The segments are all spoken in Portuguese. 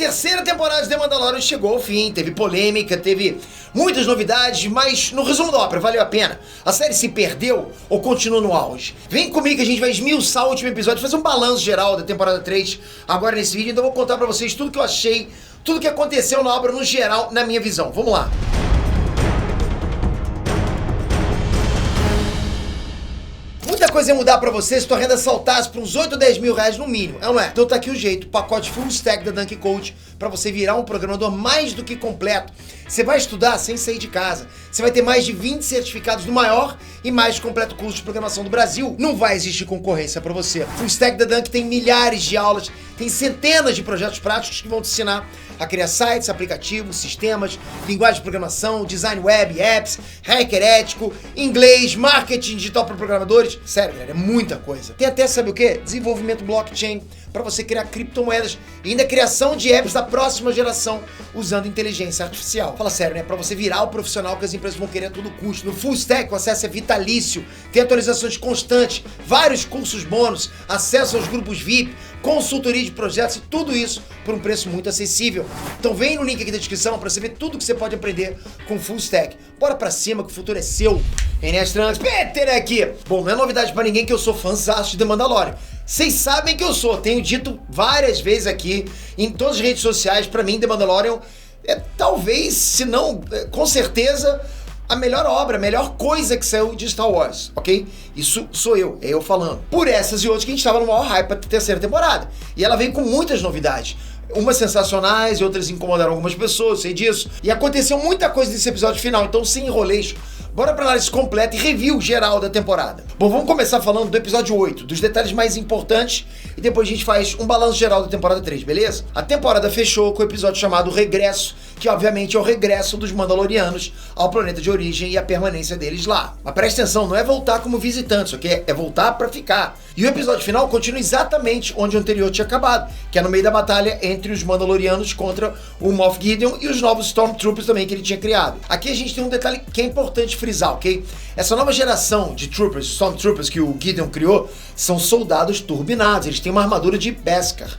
terceira temporada de The Mandalorian chegou ao fim, teve polêmica, teve muitas novidades, mas no resumo da ópera, valeu a pena? A série se perdeu ou continua no auge? Vem comigo que a gente vai esmiuçar o último episódio, fazer um balanço geral da temporada 3 agora nesse vídeo, então eu vou contar pra vocês tudo que eu achei, tudo que aconteceu na obra no geral, na minha visão. Vamos lá! Muita coisa ia mudar pra você se tua renda saltasse pra uns 8 ou 10 mil reais no mínimo, é ou não é? Então tá aqui o jeito, pacote full stack da Dunk Coach pra você virar um programador mais do que completo. Você vai estudar sem sair de casa, você vai ter mais de 20 certificados do maior e mais completo curso de programação do Brasil. Não vai existir concorrência pra você. Full stack da Dunk tem milhares de aulas, tem centenas de projetos práticos que vão te ensinar a criar sites, aplicativos, sistemas, linguagem de programação, design web, apps, hacker ético, inglês, marketing digital para programadores. Sério, galera, é muita coisa. Tem até, sabe o quê? Desenvolvimento blockchain para você criar criptomoedas e ainda criação de apps da próxima geração usando inteligência artificial. Fala sério, né? Para você virar o profissional que as empresas vão querer a todo custo. No Full Stack o acesso é vitalício, tem atualizações constantes, vários cursos bônus, acesso aos grupos VIP, consultoria de projetos e tudo isso por um preço muito acessível. Então vem no link aqui da descrição para você ver tudo que você pode aprender com Full Stack. Bora pra cima que o futuro é seu. Enéas Trunks, Peter aqui. Bom, não é novidade pra ninguém que eu sou fãzaço de The Mandalorian. Vocês sabem que eu sou, tenho dito várias vezes aqui em todas as redes sociais, pra mim The Mandalorian é talvez, se não, com certeza, a melhor obra, a melhor coisa que saiu de Star Wars, ok? Isso sou eu, é eu falando. Por essas e outras que a gente tava no maior hype pra terceira temporada. E ela vem com muitas novidades. Umas sensacionais e outras incomodaram algumas pessoas, sei disso. E aconteceu muita coisa nesse episódio final, então sem enroleixo. Bora pra análise completa e review geral da temporada. Bom, vamos começar falando do episódio 8, dos detalhes mais importantes, e depois a gente faz um balanço geral da temporada 3, beleza? A temporada fechou com o episódio chamado Regresso, que obviamente é o regresso dos Mandalorianos ao planeta de origem e a permanência deles lá. Mas presta atenção, não é voltar como visitantes, ok? É voltar pra ficar. E o episódio final continua exatamente onde o anterior tinha acabado, que é no meio da batalha entre os Mandalorianos contra o Moff Gideon e os novos Stormtroopers também que ele tinha criado. Aqui a gente tem um detalhe que é importante frisar, ok? Essa nova geração de Troopers, Stormtroopers que o Gideon criou, são soldados turbinados, eles têm uma armadura de Beskar.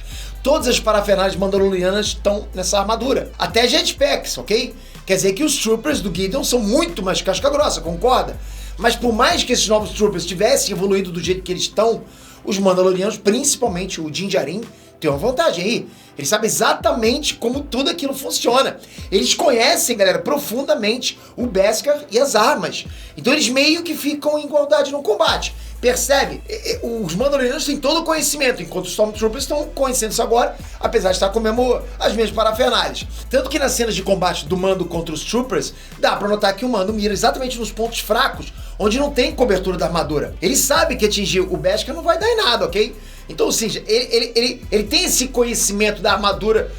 Todas as parafernálias mandalorianas estão nessa armadura, até jetpacks, ok? Quer dizer que os Troopers do Gideon são muito mais casca grossa, concorda? Mas por mais que esses novos Troopers tivessem evoluído do jeito que eles estão, os Mandalorianos, principalmente o Din Djarin, tem uma vantagem aí. Eles sabem exatamente como tudo aquilo funciona. Eles conhecem, galera, profundamente o Beskar e as armas. Então eles meio que ficam em igualdade no combate. Percebe? Os Mandalorianos têm todo o conhecimento, enquanto os Stormtroopers estão conhecendo isso agora, apesar de estar com as mesmas parafernálias. Tanto que nas cenas de combate do Mando contra os Troopers, dá pra notar que o Mando mira exatamente nos pontos fracos, onde não tem cobertura da armadura. Ele sabe que atingir o Beskar não vai dar em nada, ok? Então, ou seja, ele tem esse conhecimento da armadura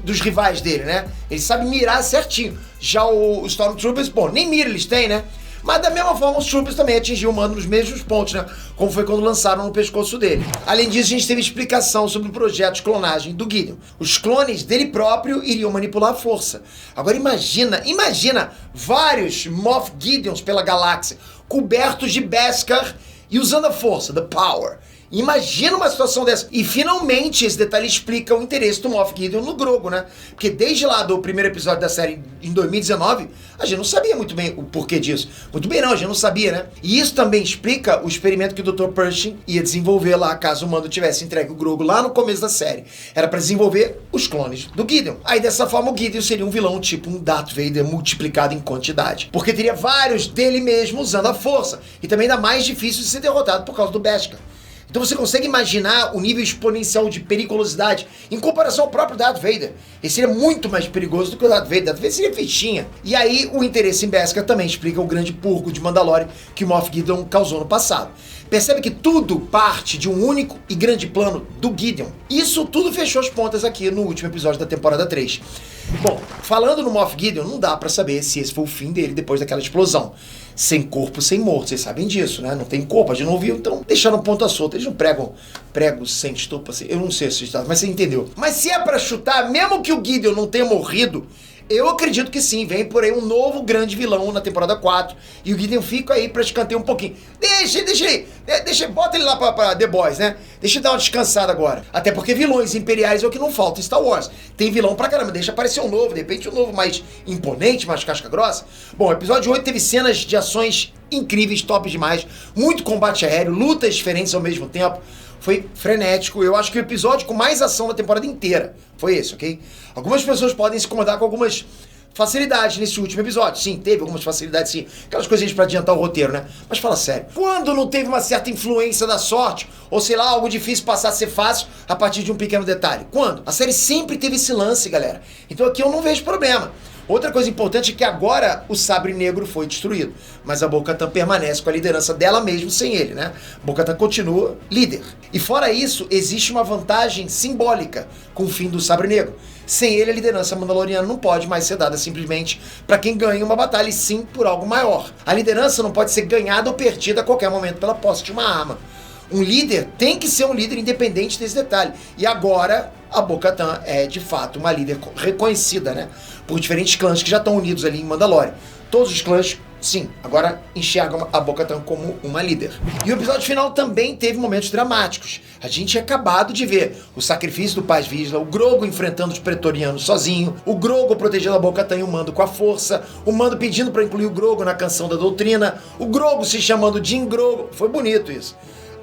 dos rivais dele, né? Ele sabe mirar certinho. Já os Stormtroopers, bom, nem mira eles têm, né? Mas da mesma forma os Troopers também atingiam o Mando nos mesmos pontos, né? Como foi quando lançaram no pescoço dele. Além disso, a gente teve explicação sobre o projeto de clonagem do Gideon. Os clones dele próprio iriam manipular a força. Agora imagina vários Moff Gideons pela galáxia, cobertos de Beskar e usando a força, the power. Imagina uma situação dessa. E finalmente esse detalhe explica o interesse do Moff Gideon no Grogu, né? Porque desde lá do primeiro episódio da série em 2019, a gente não sabia muito bem o porquê disso. Muito bem não, a gente não sabia, né? E isso também explica o experimento que o Dr. Pershing ia desenvolver lá, caso o Mando tivesse entregue o Grogu lá no começo da série. Era pra desenvolver os clones do Gideon. Aí dessa forma o Gideon seria um vilão tipo um Darth Vader multiplicado em quantidade. Porque teria vários dele mesmo usando a força. E também ainda mais difícil de ser derrotado por causa do Beskar. Então você consegue imaginar o nível exponencial de periculosidade em comparação ao próprio Darth Vader. Ele seria muito mais perigoso do que o Darth Vader. Darth Vader seria fichinha. E aí o interesse em Beskar também explica o grande purgo de Mandalorian que o Moff Gideon causou no passado. Percebe que tudo parte de um único e grande plano do Gideon. Isso tudo fechou as pontas aqui no último episódio da temporada 3. Bom, falando no Moff Gideon, não dá pra saber se esse foi o fim dele depois daquela explosão. Sem corpo, sem morto, vocês sabem disso, né? Não tem corpo, a gente não viu, então deixaram ponta solta. Eles não pregam pregos sem estopa, assim. Eu não sei se está, mas você entendeu. Mas se é pra chutar, mesmo que o Gideon não tenha morrido, Eu acredito que sim, vem por aí um novo grande vilão na temporada 4. E o Gideon fica aí pra escantear um pouquinho. Deixa, bota ele lá pra The Boys, né? Deixa eu dar uma descansada agora. Até porque vilões imperiais é o que não falta em Star Wars. Tem vilão pra caramba, deixa aparecer um novo, de repente um novo mais imponente, mais casca grossa. Bom, o episódio 8 teve cenas de ações incríveis, top demais. Muito combate aéreo, lutas diferentes ao mesmo tempo. Foi frenético. Eu acho que o episódio com mais ação da temporada inteira foi esse, ok? Algumas pessoas podem se incomodar com algumas facilidades nesse último episódio. Sim, teve algumas facilidades, sim. Aquelas coisinhas pra adiantar o roteiro, né? Mas fala sério. Quando não teve uma certa influência da sorte, ou sei lá, algo difícil passar a ser fácil a partir de um pequeno detalhe? Quando? A série sempre teve esse lance, galera. Então aqui eu não vejo problema. Outra coisa importante é que agora o Sabre Negro foi destruído, mas a Bo-Katan permanece com a liderança dela mesmo sem ele, né? Bo-Katan continua líder. E fora isso, existe uma vantagem simbólica com o fim do Sabre Negro. Sem ele, a liderança mandaloriana não pode mais ser dada simplesmente para quem ganha uma batalha, e sim por algo maior. A liderança não pode ser ganhada ou perdida a qualquer momento pela posse de uma arma. Um líder tem que ser um líder independente desse detalhe. E agora, a Bo-Katan é, de fato, uma líder reconhecida, né? Por diferentes clãs que já estão unidos ali em Mandalore. Todos os clãs, sim, agora enxergam a Bo-Katan como uma líder. E o episódio final também teve momentos dramáticos. A gente tinha acabado de ver o sacrifício do Paz Vizsla, o Grogu enfrentando os Pretorianos sozinho, o Grogu protegendo a Bo-Katan e o Mando com a força, o Mando pedindo para incluir o Grogu na canção da doutrina, o Grogu se chamando Din Grogu. Foi bonito isso.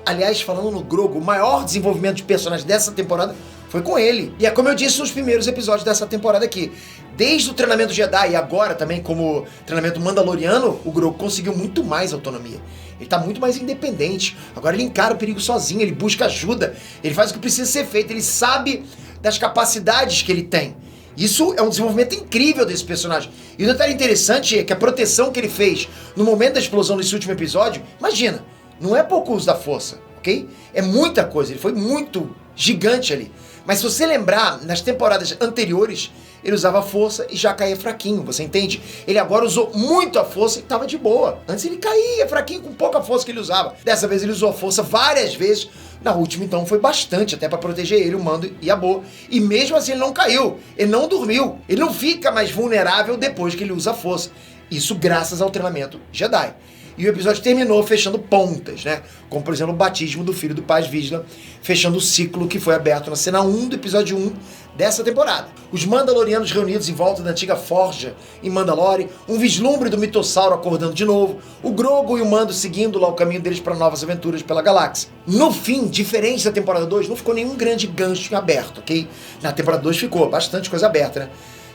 Aliás, falando no Grogu, o maior desenvolvimento de personagem dessa temporada foi com ele. E é como eu disse nos primeiros episódios dessa temporada aqui. Desde o treinamento Jedi e agora também como treinamento mandaloriano, o Grogu conseguiu muito mais autonomia. Ele tá muito mais independente. Agora ele encara o perigo sozinho, ele busca ajuda, ele faz o que precisa ser feito, ele sabe das capacidades que ele tem. Isso é um desenvolvimento incrível desse personagem. E o detalhe interessante é que a proteção que ele fez no momento da explosão desse último episódio, imagina, não é pouco uso da força, ok? É muita coisa, ele foi muito gigante ali. Mas se você lembrar, nas temporadas anteriores, ele usava a força e já caía fraquinho, você entende? Ele agora usou muito a força e estava de boa. Antes ele caía fraquinho com pouca força que ele usava. Dessa vez ele usou a força várias vezes. Na última, então, foi bastante, até para proteger ele, o Mando e a Bo. E mesmo assim ele não caiu, ele não dormiu. Ele não fica mais vulnerável depois que ele usa a força. Isso graças ao treinamento Jedi. E o episódio terminou fechando pontas, né? Como, por exemplo, o batismo do filho do Paz Vizsla, fechando o ciclo que foi aberto na cena 1 do episódio 1 dessa temporada. Os Mandalorianos reunidos em volta da antiga forja em Mandalore, um vislumbre do mitossauro acordando de novo, o Grogu e o Mando seguindo lá o caminho deles para novas aventuras pela galáxia. No fim, diferente da temporada 2, não ficou nenhum grande gancho aberto, ok? Na temporada 2 ficou bastante coisa aberta, né?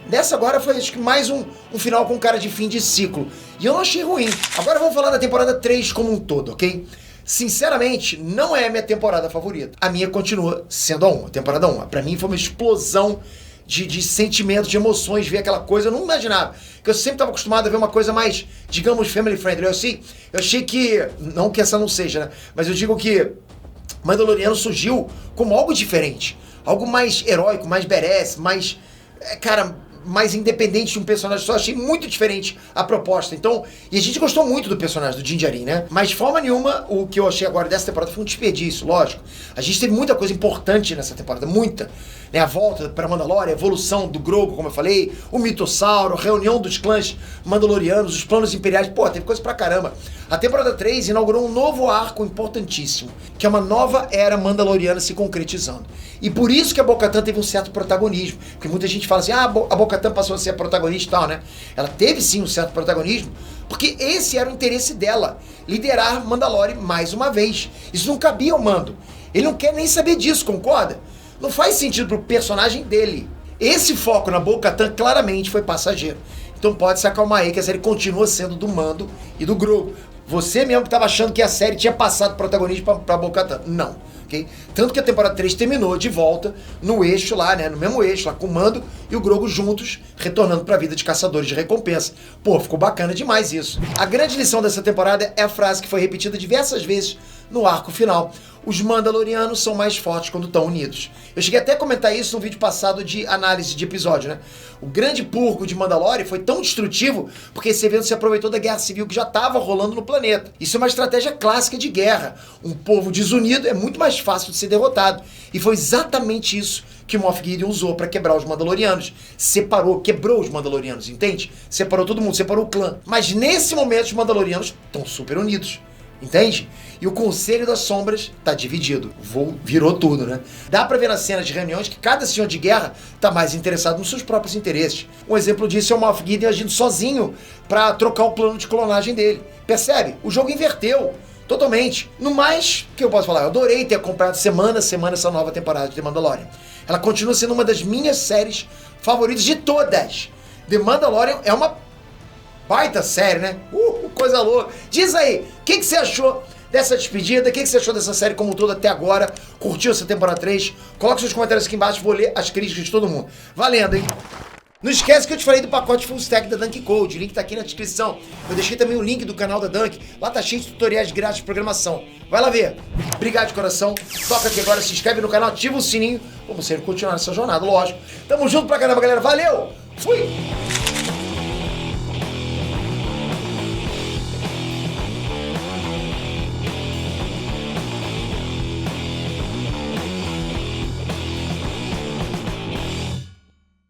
Dessa agora foi, acho que, mais um final com cara de fim de ciclo. E eu não achei ruim. Agora vamos falar da temporada 3 como um todo, ok? Sinceramente, não é a minha temporada favorita. A minha continua sendo a 1, a temporada 1. Pra mim foi uma explosão de sentimentos, de emoções, ver aquela coisa. Eu não imaginava. Porque eu sempre estava acostumado a ver uma coisa mais, digamos, family friendly. Eu achei que, não que essa não seja, né? Mas eu digo que Mandaloriano surgiu como algo diferente. Algo mais heróico, mais badass, mais... cara... mais independente de um personagem só, achei muito diferente a proposta. Então, e a gente gostou muito do personagem, do Din Djarin, né? Mas de forma nenhuma, o que eu achei agora dessa temporada foi um desperdício, lógico. A gente teve muita coisa importante nessa temporada, muita. Né? A volta para Mandalore, a evolução do Grogu, como eu falei, o mitossauro, a reunião dos clãs mandalorianos, os planos imperiais, pô, teve coisa pra caramba. A temporada 3 inaugurou um novo arco importantíssimo, que é uma nova era mandaloriana se concretizando. E por isso que a Bo-Katan teve um certo protagonismo. Porque muita gente fala assim, a Bo-Katan passou a ser a protagonista e tal, né? Ela teve sim um certo protagonismo, porque esse era o interesse dela, liderar Mandalore mais uma vez. Isso não cabia ao Mando. Ele não quer nem saber disso, concorda? Não faz sentido pro personagem dele. Esse foco na Bo-Katan claramente foi passageiro. Então pode se acalmar aí que a série continua sendo do Mando e do Grogu. Você mesmo que estava achando que a série tinha passado protagonismo pra Bo-Katan. Não. Okay? Tanto que a temporada 3 terminou de volta no eixo lá, né? No mesmo eixo lá, com o Mando e o Grogu juntos, retornando pra vida de caçadores de recompensa. Pô, ficou bacana demais isso. A grande lição dessa temporada é a frase que foi repetida diversas vezes no arco final. Os Mandalorianos são mais fortes quando estão unidos. Eu cheguei até a comentar isso no vídeo passado de análise de episódio, né? O grande purgo de Mandalore foi tão destrutivo porque esse evento se aproveitou da guerra civil que já estava rolando no planeta. Isso é uma estratégia clássica de guerra. Um povo desunido é muito mais fácil de ser derrotado. E foi exatamente isso que Moff Gideon usou pra quebrar os Mandalorianos. Separou, quebrou os Mandalorianos, entende? Separou todo mundo, separou o clã. Mas nesse momento os Mandalorianos estão super unidos. Entende? E o Conselho das Sombras tá dividido. Virou tudo, né? Dá pra ver nas cenas de reuniões que cada senhor de guerra tá mais interessado nos seus próprios interesses. Um exemplo disso é o Moff Gideon agindo sozinho pra trocar o plano de clonagem dele. Percebe? O jogo inverteu. Totalmente. No mais, o que eu posso falar? Eu adorei ter comprado semana a semana essa nova temporada de The Mandalorian. Ela continua sendo uma das minhas séries favoritas de todas. The Mandalorian é uma baita série, né? Coisa louca. Diz aí, o que você achou dessa despedida? O que você achou dessa série como um todo até agora? Curtiu essa temporada 3? Coloque seus comentários aqui embaixo, vou ler as críticas de todo mundo. Valendo, hein? Não esquece que eu te falei do pacote Full Stack da Dunk Code, o link tá aqui na descrição. Eu deixei também o link do canal da Dunk, lá tá cheio de tutoriais grátis de programação. Vai lá ver. Obrigado de coração. Toca aqui agora, se inscreve no canal, ativa o sininho, pra você continuar nessa jornada, lógico. Tamo junto pra caramba, galera. Valeu! Fui!